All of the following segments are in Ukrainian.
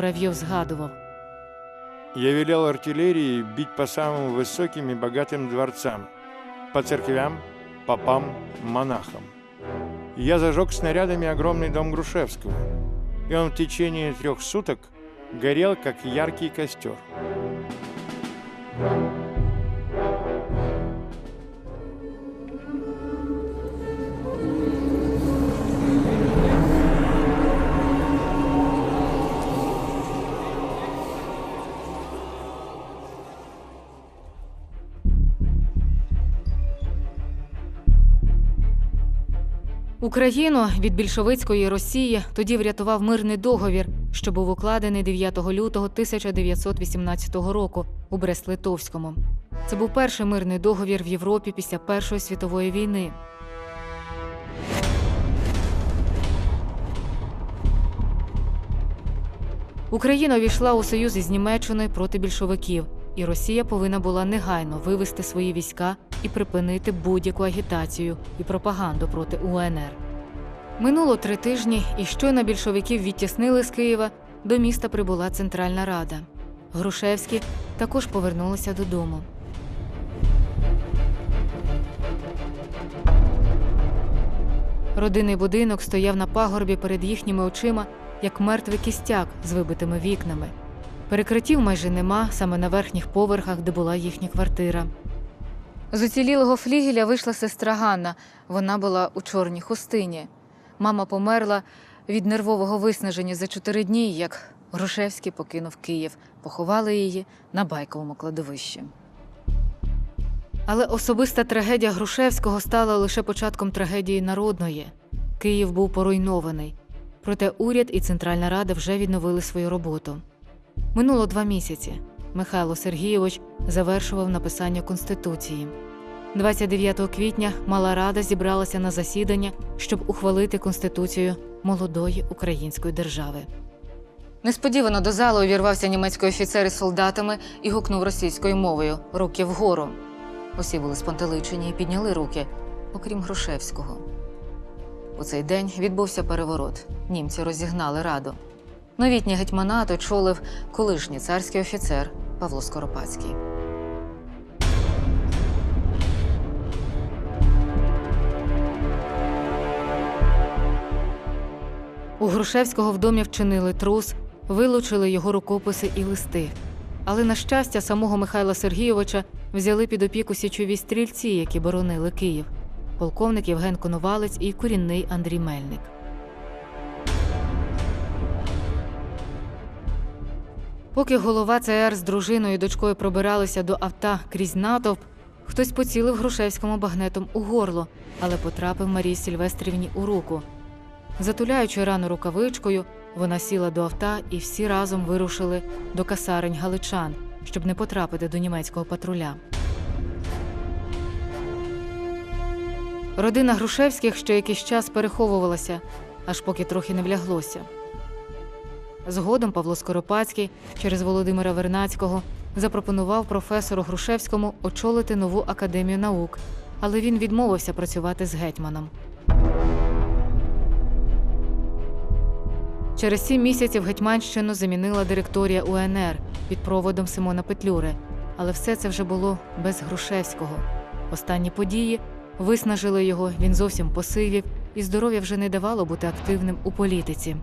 Муравйов згадував: «Я велел артиллерии бить по самым высоким и богатым дворцам, по церквям, попам, монахам. Я зажег снарядами огромный дом Грушевского, и он в течение 3 суток горел, как яркий костер». Україну від більшовицької Росії тоді врятував мирний договір, що був укладений 9 лютого 1918 року у Брест-Литовському. Це був перший мирний договір в Європі після Першої світової війни. Україна увійшла у союз із Німеччиною проти більшовиків, і Росія повинна була негайно вивести свої війська і припинити будь-яку агітацію і пропаганду проти УНР. Минуло 3 тижні, і щойно більшовиків відтіснили з Києва, до міста прибула Центральна Рада. Грушевські також повернулися додому. Родинний будинок стояв на пагорбі перед їхніми очима, як мертвий кістяк з вибитими вікнами. Перекриттів майже нема, саме на верхніх поверхах, де була їхня квартира. З уцілілого флігеля вийшла сестра Ганна. Вона була у чорній хустині. Мама померла від нервового виснаження за 4 дні, як Грушевський покинув Київ. Поховали її на Байковому кладовищі. Але особиста трагедія Грушевського стала лише початком трагедії народної. Київ був поруйнований. Проте уряд і Центральна Рада вже відновили свою роботу. Минуло 2 місяці. Михайло Сергійович завершував написання Конституції. 29 квітня Мала Рада зібралася на засідання, щоб ухвалити Конституцію молодої української держави. Несподівано до залу увірвався німецький офіцер із солдатами і гукнув російською мовою «Руки вгору». Усі були спантеличені і підняли руки, окрім Грушевського. У цей день відбувся переворот. Німці розігнали Раду. Новітній гетьманат очолив колишній царський офіцер Павло Скоропадський. У Грушевського в домі вчинили трус, вилучили його рукописи і листи. Але, на щастя, самого Михайла Сергійовича взяли під опіку січові стрільці, які боронили Київ. Полковник Євген Коновалець і корінний Андрій Мельник. Поки голова ЦР з дружиною і дочкою пробиралися до авто крізь натовп, хтось поцілив Грушевському багнетом у горло, але потрапив Марії Сильвестрівні у руку. Затуляючи рану рукавичкою, вона сіла до авто і всі разом вирушили до касарень галичан, щоб не потрапити до німецького патруля. Родина Грушевських ще якийсь час переховувалася, аж поки трохи не вляглося. Згодом Павло Скоропадський через Володимира Вернадського запропонував професору Грушевському очолити нову академію наук, але він відмовився працювати з гетьманом. Через 7 місяців Гетьманщину замінила директорія УНР під проводом Симона Петлюри, але все це вже було без Грушевського. Останні події виснажили його, він зовсім посивів, і здоров'я вже не давало бути активним у політиці.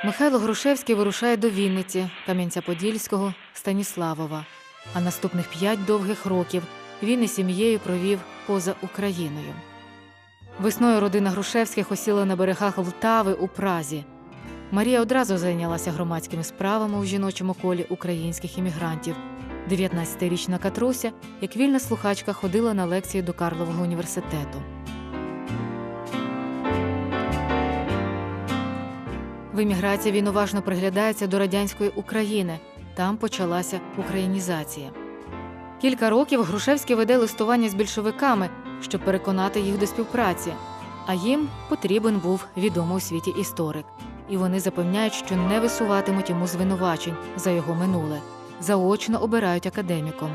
Михайло Грушевський вирушає до Вінниці, Кам'янця-Подільського, Станіславова. А наступних 5 довгих років він із сім'єю провів поза Україною. Весною родина Грушевських осіла на берегах Влтави у Празі. Марія одразу зайнялася громадськими справами у жіночому колі українських іммігрантів. 19-річна Катруся, як вільна слухачка, ходила на лекції до Карлового університету. В еміграції він уважно приглядається до радянської України. Там почалася українізація. Кілька років Грушевський веде листування з більшовиками, щоб переконати їх до співпраці. А їм потрібен був відомий у світі історик. І вони запевняють, що не висуватимуть йому звинувачень за його минуле. Заочно обирають академіком.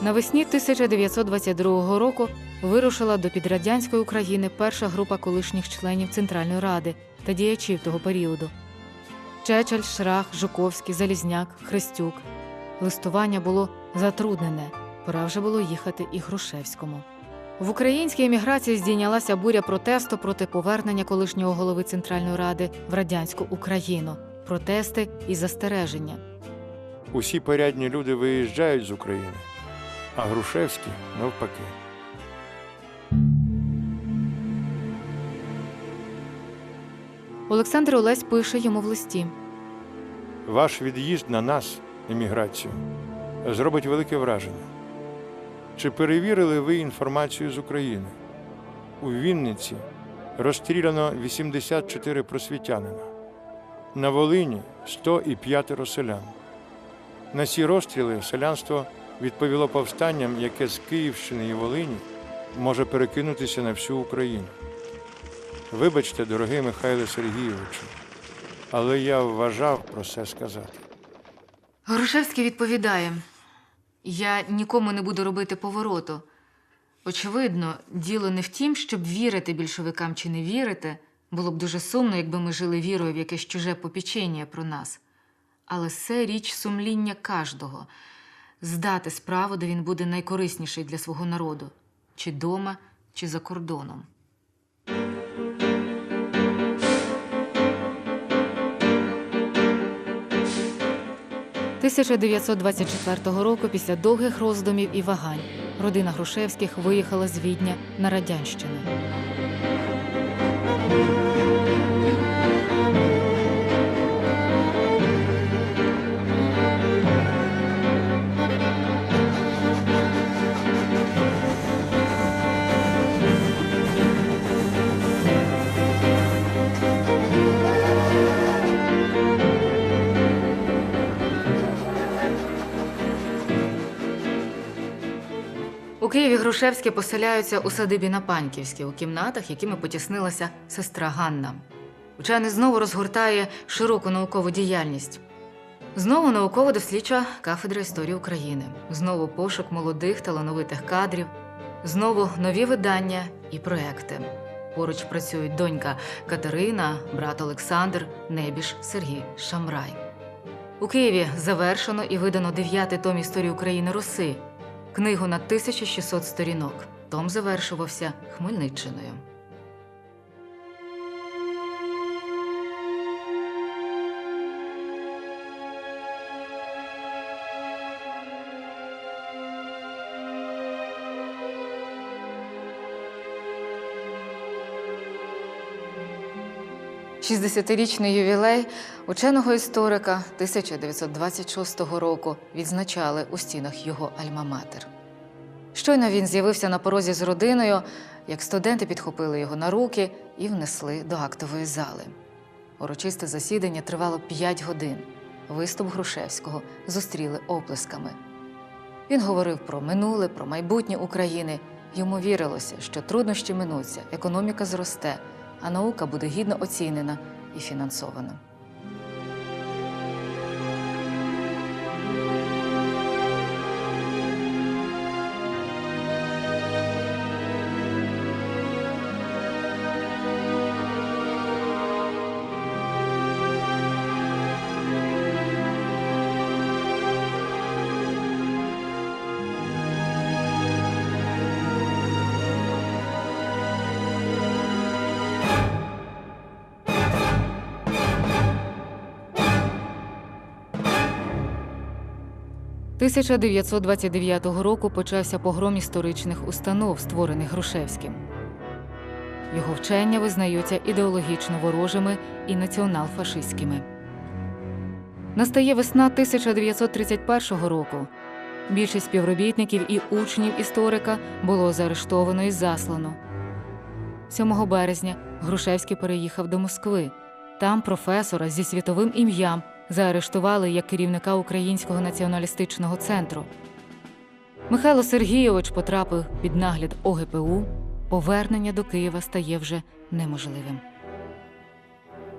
Навесні 1922 року вирушила до підрадянської України перша група колишніх членів Центральної Ради та діячів того періоду. Чечель, Шрах, Жуковський, Залізняк, Хрестюк. Листування було затруднене, пора вже було їхати і Грушевському. В українській еміграції здійнялася буря протесту проти повернення колишнього голови Центральної Ради в радянську Україну. Протести і застереження. Усі порядні люди виїжджають з України, а Грушевський навпаки. Олександр Олесь пише йому в листі. Ваш від'їзд на нас, еміграцію, зробить велике враження. Чи перевірили ви інформацію з України? У Вінниці розстріляно 84 просвітянина. На Волині 105 селян. На ці розстріли селянство відповіло повстанням, яке з Київщини і Волині може перекинутися на всю Україну. Вибачте, дорогий Михайле Сергійовичу, але я вважав про це сказати. Грушевський відповідає: «Я нікому не буду робити повороту. Очевидно, діло не в тім, щоб вірити більшовикам чи не вірити. Було б дуже сумно, якби ми жили вірою в якесь чуже попічення про нас. Але це річ сумління кожного. Здати справу, де він буде найкорисніший для свого народу. Чи дома, чи за кордоном». – 1924 року, після довгих роздумів і вагань, родина Грушевських виїхала з Відня на Радянщину. У Києві Грушевські поселяються у садибі на Паньківській, у кімнатах, якими потіснилася сестра Ганна. Учений знову розгортає широку наукову діяльність. Знову науково-дослідча кафедра історії України. Знову пошук молодих, талановитих кадрів. Знову нові видання і проекти. Поруч працюють донька Катерина, брат Олександр, небіж Сергій Шамрай. У Києві завершено і видано 9-й том історії України Руси. Книгу на 1600 сторінок. Том завершувався Хмельниччиною. Шістдесятирічний ювілей ученого історика 1926 року відзначали у стінах його альма-матер. Щойно він з'явився на порозі з родиною, як студенти підхопили його на руки і внесли до актової зали. Урочисте засідання тривало 5 годин. Виступ Грушевського зустріли оплесками. Він говорив про минуле, про майбутнє України. Йому вірилося, що труднощі минуться, економіка зросте, а наука буде гідно оцінена і фінансована. – 1929 року почався погром історичних установ, створених Грушевським. Його вчення визнаються ідеологічно ворожими і націонал-фашистськими. Настає весна 1931 року. Більшість співробітників і учнів історика було заарештовано і заслано. 7 березня Грушевський переїхав до Москви. Там професора зі світовим ім'ям заарештували як керівника Українського націоналістичного центру. Михайло Сергійович потрапив під нагляд ОГПУ. Повернення до Києва стає вже неможливим.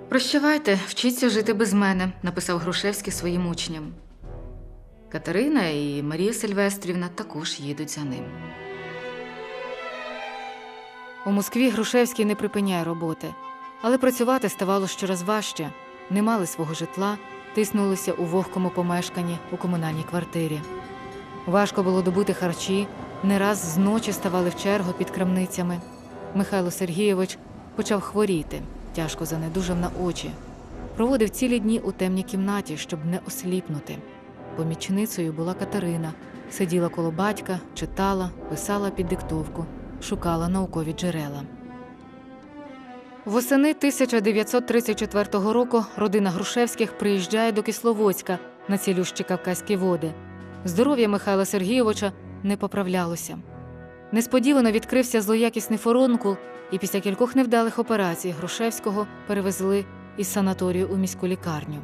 «Прощавайте, вчіться жити без мене», – написав Грушевський своїм учням. Катерина і Марія Сильвестрівна також їдуть за ним. У Москві Грушевський не припиняє роботи, але працювати ставало щораз важче. Не мали свого житла, тиснулися у вогкому помешканні у комунальній квартирі. Важко було добути харчі, не раз зночі ставали в чергу під крамницями. Михайло Сергійович почав хворіти, тяжко занедужав на очі. Проводив цілі дні у темній кімнаті, щоб не осліпнути. Помічницею була Катерина. Сиділа коло батька, читала, писала під диктовку, шукала наукові джерела. Восени 1934 року родина Грушевських приїжджає до Кисловодська на цілющі Кавказькі води. Здоров'я Михайла Сергійовича не поправлялося. Несподівано відкрився злоякісний фурункул, і після кількох невдалих операцій Грушевського перевезли із санаторію у міську лікарню.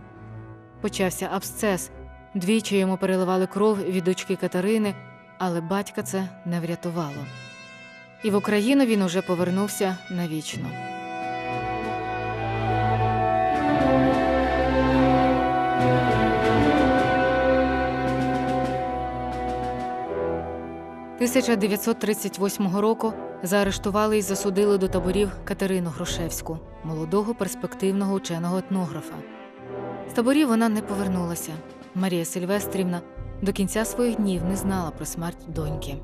Почався абсцес. Двічі йому переливали кров від дочки Катерини, але батька це не врятувало. І в Україну він уже повернувся навічно. – 1938 року заарештували і засудили до таборів Катерину Грушевську, молодого перспективного ученого-етнографа. З таборів вона не повернулася. Марія Сильвестрівна до кінця своїх днів не знала про смерть доньки.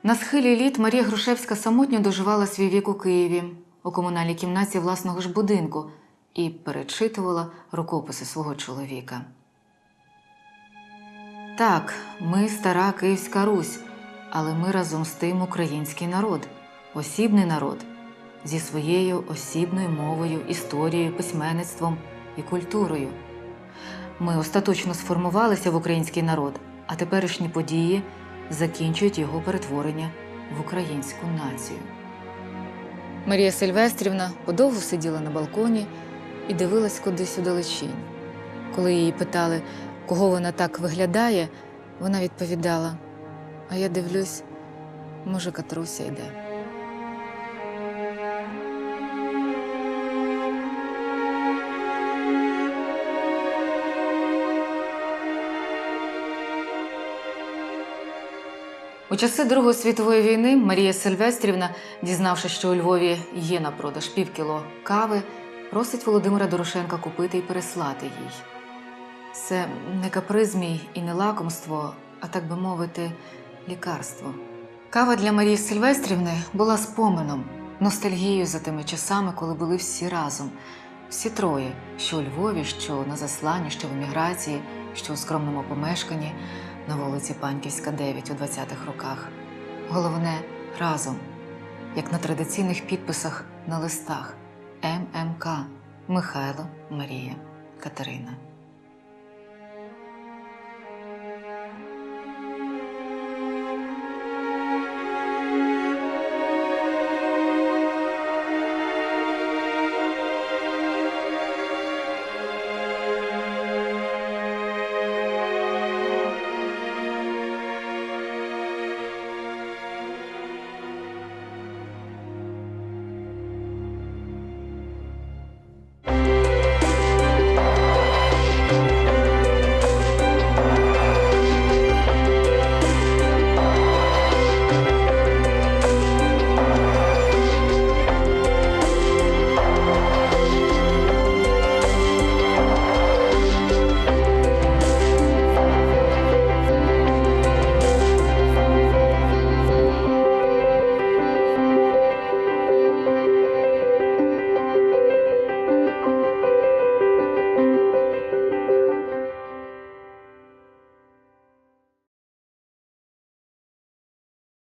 На схилі літ Марія Грушевська самотньо доживала свій вік у Києві, у комунальній кімнаті власного ж будинку, і перечитувала рукописи свого чоловіка. Так, ми стара Київська Русь, але ми разом з тим український народ, осібний народ, зі своєю осібною мовою, історією, письменництвом і культурою. Ми остаточно сформувалися в український народ, а теперішні події закінчують його перетворення в українську націю. Марія Сильвестрівна подовго сиділа на балконі і дивилась кудись удалечінь. Коли її питали, кого вона так виглядає, вона відповідала: «А я дивлюсь, може, Катруся йде». У часи Другої світової війни Марія Сильвестрівна, дізнавшись, що у Львові є на продаж півкіло кави, просить Володимира Дорошенка купити і переслати їй. Це не каприз мій і не лакомство, а, так би мовити, лікарство. Кава для Марії Сильвестрівни була споменом, ностальгією за тими часами, коли були всі разом. Всі троє, що у Львові, що на засланні, що в еміграції, що у скромному помешканні на вулиці Панківська, 9 у 20-х роках. Головне – разом, як на традиційних підписах на листах: ММК – Михайло, Марія, Катерина.